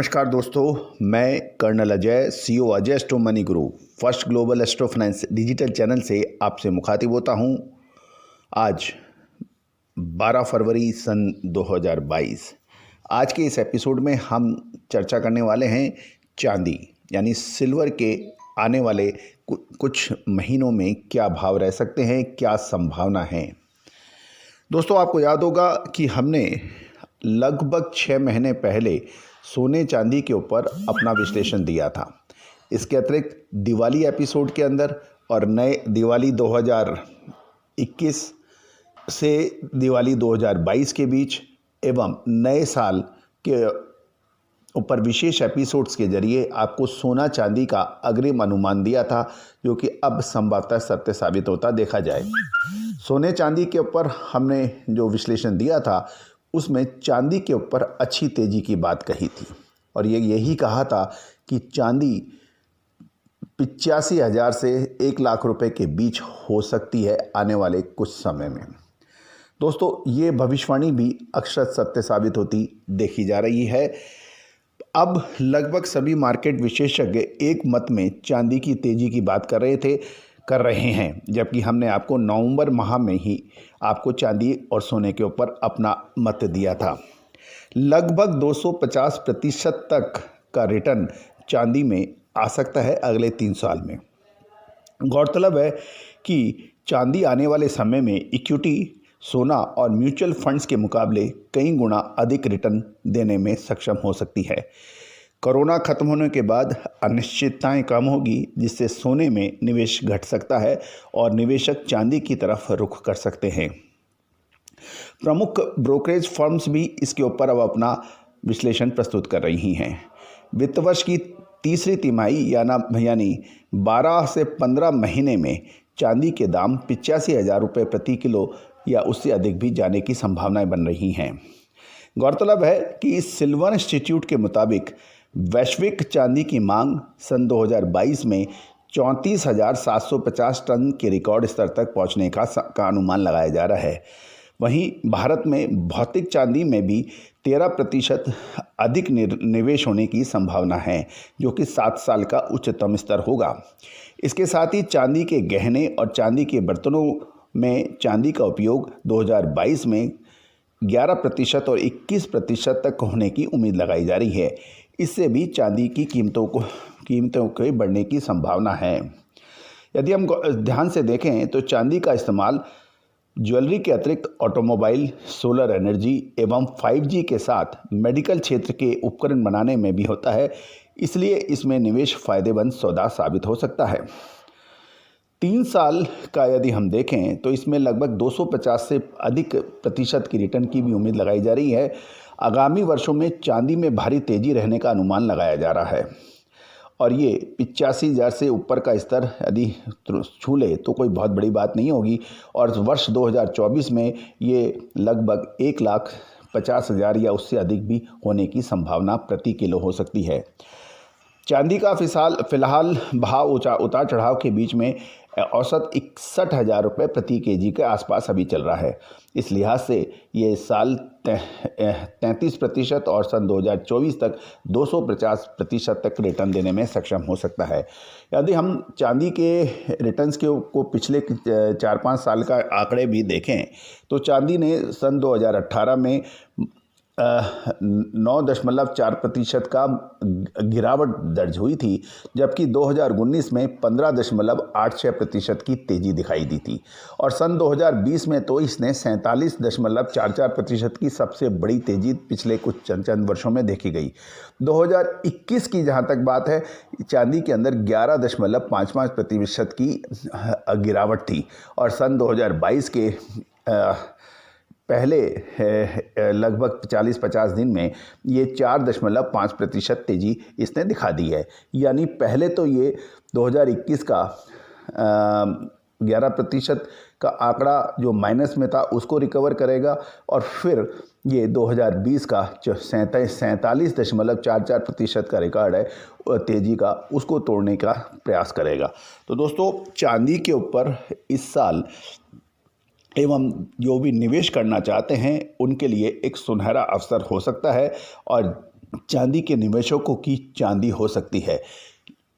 नमस्कार दोस्तों, मैं colonel Ajay, CEO Ajay astro money Guru, first global astro finance digital channel से आपसे मुखातिब होता हूं। आज 12 फरवरी सन 2022। आज के इस एपिसोड में हम चर्चा करने वाले हैं चांदी यानी सिल्वर के आने वाले कुछ महीनों में क्या भाव रह सकते हैं, क्या संभावना है। दोस्तों, आपको याद होगा कि हमने लगभग 6 महीने पहले सोने चांदी के ऊपर अपना विश्लेषण दिया था। इसके अतिरिक्त दिवाली एपिसोड के अंदर और नए दिवाली 2021 से दिवाली 2022 के बीच एवं नए साल के ऊपर विशेष एपिसोड्स के जरिए आपको सोना चांदी का अग्रिम अनुमान दिया था, जो कि अब संभवतः सत्य साबित होता देखा जाए। सोने चांदी के ऊपर हमने जो विश्लेषण दिया था उसमें चांदी के ऊपर अच्छी तेजी की बात कही थी और यही कहा था कि चांदी 85,000 से 1 लाख रुपए के बीच हो सकती है आने वाले कुछ समय में। दोस्तों, ये भविष्यवाणी भी अक्सर सत्य साबित होती देखी जा रही है। अब लगभग सभी मार्केट विशेषज्ञ एक मत में चांदी की तेजी की बात कर रहे हैं, जबकि हमने आपको नवंबर माह में ही आपको चांदी और सोने के ऊपर अपना मत दिया था। लगभग 250% तक का रिटर्न चांदी में आ सकता है अगले 3 साल में। गौरतलब है कि चांदी आने वाले समय में इक्विटी, सोना और म्यूचुअल फंड्स के मुकाबले कई गुना अधिक रिटर्न देने में सक्षम हो सकती है। कोरोना खत्म होने के बाद अनिश्चितताएं कम होगी, जिससे सोने में निवेश घट सकता है और निवेशक चांदी की तरफ रुख कर सकते हैं। प्रमुख ब्रोकरेज फर्म्स भी इसके ऊपर अब अपना विश्लेषण प्रस्तुत कर रही हैं। वित्त वर्ष की तीसरी तिमाही यानी 12 से 15 महीने में चांदी के दाम 85,000 रुपये प्रति किलो या उससे अधिक भी जाने की संभावनाएं बन रही हैं। गौरतलब है कि इस सिल्वर इंस्टीट्यूट के मुताबिक वैश्विक चांदी की मांग सन 2022 में 34,750 टन के रिकॉर्ड स्तर तक पहुंचने का अनुमान लगाया जा रहा है। वहीं भारत में भौतिक चांदी में भी 13% अधिक निवेश होने की संभावना है, जो कि 7 साल का उच्चतम स्तर होगा। इसके साथ ही चांदी के गहने और चांदी के बर्तनों में चांदी का उपयोग 2022 में 11% और 21% तक होने की उम्मीद लगाई जा रही है। इससे भी चांदी की कीमतों के बढ़ने की संभावना है। यदि हम ध्यान से देखें तो चांदी का इस्तेमाल ज्वेलरी के अतिरिक्त ऑटोमोबाइल, सोलर एनर्जी एवं 5G के साथ मेडिकल क्षेत्र के उपकरण बनाने में भी होता है, इसलिए इसमें निवेश फायदेमंद सौदा साबित हो सकता है। 3 साल का यदि हम देखें तो इसमें लगभग 250 से अधिक प्रतिशत की रिटर्न की भी उम्मीद लगाई जा रही है। आगामी वर्षों में चांदी में भारी तेजी रहने का अनुमान लगाया जा रहा है और ये 85,000 से ऊपर का स्तर यदि छू ले तो कोई बहुत बड़ी बात नहीं होगी और वर्ष 2024 में ये लगभग 1,50,000 या उससे अधिक भी होने की संभावना प्रति किलो हो सकती है। चांदी का फिलहाल भाव उतार चढ़ाव के बीच में औसत 61,000 रुपये प्रति केजी के आसपास अभी चल रहा है। इस लिहाज से ये साल 33% और सन 2024 तक 250% तक रिटर्न देने में सक्षम हो सकता है। यदि हम चांदी के रिटर्न्स को पिछले 4-5 साल का आंकड़े भी देखें तो चांदी ने सन 2018 में 9.4% का गिरावट दर्ज हुई थी, जबकि 2019 में 15.86% की तेजी दिखाई दी थी और सन 2020 में तो इसने 47.44% की सबसे बड़ी तेजी पिछले कुछ चंद वर्षों में देखी गई। 2021 की जहां तक बात है, चांदी के अंदर 11.55% की गिरावट थी और सन 2022 के पहले लगभग 40-50 दिन में ये 4.5% तेजी इसने दिखा दी है। यानी पहले तो ये 2021 का 11% का आंकड़ा जो माइनस में था उसको रिकवर करेगा और फिर ये 2020 का 47.44% का रिकॉर्ड है तेजी का, उसको तोड़ने का प्रयास करेगा। तो दोस्तों, चांदी के ऊपर इस साल एवं जो भी निवेश करना चाहते हैं उनके लिए एक सुनहरा अवसर हो सकता है और चांदी के निवेशकों की चांदी हो सकती है।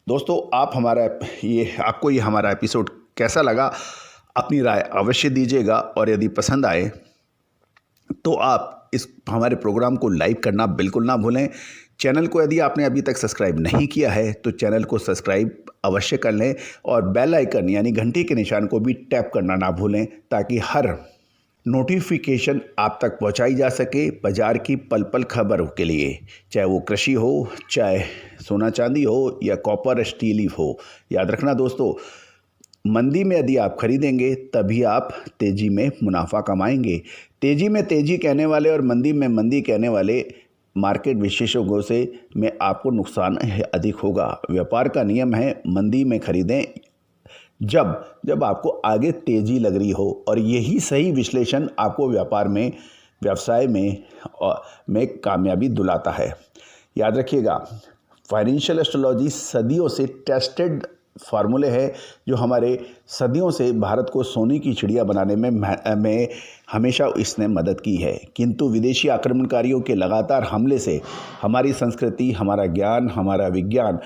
दोस्तों, आपको ये हमारा एपिसोड कैसा लगा, अपनी राय अवश्य दीजिएगा, और यदि पसंद आए तो आप इस हमारे प्रोग्राम को लाइक करना बिल्कुल ना भूलें। चैनल को यदि आपने अभी तक सब्सक्राइब नहीं किया है तो चैनल को सब्सक्राइब अवश्य कर लें, और बेल आइकन यानी घंटी के निशान को भी टैप करना ना भूलें, ताकि हर नोटिफिकेशन आप तक पहुंचाई जा सके बाजार की पल पल खबरों के लिए, चाहे वो कृषि हो, चाहे सोना चांदी हो, या कॉपर स्टील हो। याद रखना दोस्तों, मंदी में यदि आप खरीदेंगे तभी आप तेज़ी में मुनाफा कमाएंगे। तेज़ी में तेज़ी कहने वाले और मंदी में मंदी कहने वाले मार्केट विशेषज्ञों से में आपको नुकसान अधिक होगा। व्यापार का नियम है, मंदी में खरीदें जब आपको आगे तेज़ी लग रही हो, और यही सही विश्लेषण आपको व्यवसाय में कामयाबी दिलाता है। याद रखिएगा, फाइनेंशियल एस्ट्रोलॉजी सदियों से टेस्टेड फार्मूले है, जो हमारे सदियों से भारत को सोने की चिड़िया बनाने में हमेशा इसने मदद की है। किंतु विदेशी आक्रमणकारियों के लगातार हमले से हमारी संस्कृति, हमारा ज्ञान, हमारा विज्ञान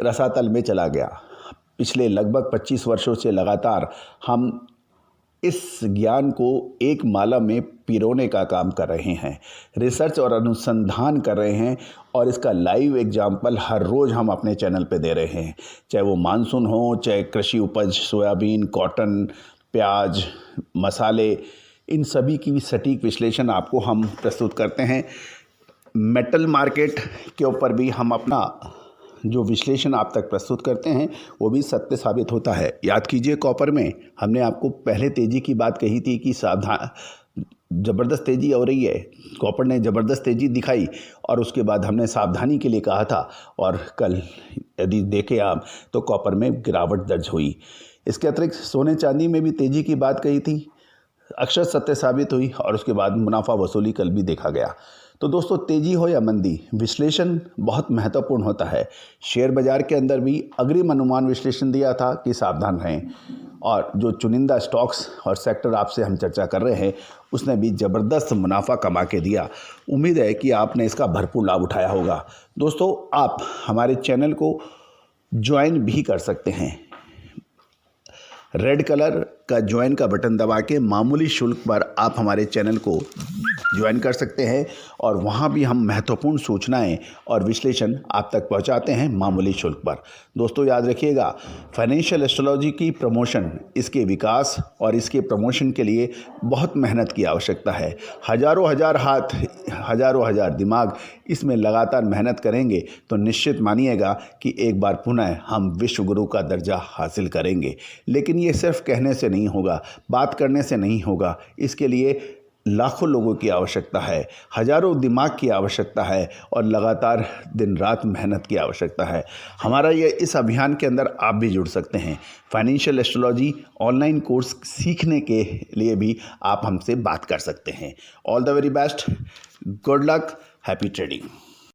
रसातल में चला गया। पिछले लगभग 25 वर्षों से लगातार हम इस ज्ञान को एक माला में पिरोने का काम कर रहे हैं, रिसर्च और अनुसंधान कर रहे हैं, और इसका लाइव एग्जाम्पल हर रोज़ हम अपने चैनल पे दे रहे हैं। चाहे वो मानसून हो, चाहे कृषि उपज, सोयाबीन, कॉटन, प्याज, मसाले, इन सभी की सटीक विश्लेषण आपको हम प्रस्तुत करते हैं। मेटल मार्केट के ऊपर भी हम अपना जो विश्लेषण आप तक प्रस्तुत करते हैं वो भी सत्य साबित होता है। याद कीजिए, कॉपर में हमने आपको पहले तेज़ी की बात कही थी कि ज़बरदस्त तेज़ी हो रही है। कॉपर ने ज़बरदस्त तेज़ी दिखाई, और उसके बाद हमने सावधानी के लिए कहा था, और कल यदि देखें आप तो कॉपर में गिरावट दर्ज हुई। इसके अतिरिक्त सोने चांदी में भी तेज़ी की बात कही थी, अक्षर सत्य साबित हुई, और उसके बाद मुनाफा वसूली कल भी देखा गया। तो दोस्तों, तेज़ी हो या मंदी, विश्लेषण बहुत महत्वपूर्ण होता है। शेयर बाजार के अंदर भी अग्रिम अनुमान विश्लेषण दिया था कि सावधान रहें, और जो चुनिंदा स्टॉक्स और सेक्टर आपसे हम चर्चा कर रहे हैं उसने भी ज़बरदस्त मुनाफा कमा के दिया। उम्मीद है कि आपने इसका भरपूर लाभ उठाया होगा। दोस्तों, आप हमारे चैनल को ज्वाइन भी कर सकते हैं। रेड कलर का ज्वाइन का बटन दबा के मामूली शुल्क पर आप हमारे चैनल को ज्वाइन कर सकते हैं, और वहाँ भी हम महत्वपूर्ण सूचनाएं और विश्लेषण आप तक पहुँचाते हैं मामूली शुल्क पर। दोस्तों, याद रखिएगा, फाइनेंशियल एस्ट्रोलॉजी की प्रमोशन, इसके विकास और इसके प्रमोशन के लिए बहुत मेहनत की आवश्यकता है। हज़ारों हज़ार हाथ, हज़ारों हज़ार दिमाग इसमें लगातार मेहनत करेंगे तो निश्चित मानिएगा कि एक बार पुनः हम विश्व गुरु का दर्जा हासिल करेंगे। लेकिन ये सिर्फ कहने से नहीं होगा, बात करने से नहीं होगा। इसके लिए लाखों लोगों की आवश्यकता है, हज़ारों दिमाग की आवश्यकता है, और लगातार दिन रात मेहनत की आवश्यकता है। हमारा ये इस अभियान के अंदर आप भी जुड़ सकते हैं। फाइनेंशियल एस्ट्रोलॉजी ऑनलाइन कोर्स सीखने के लिए भी आप हमसे बात कर सकते हैं। All the very best, good luck, happy trading.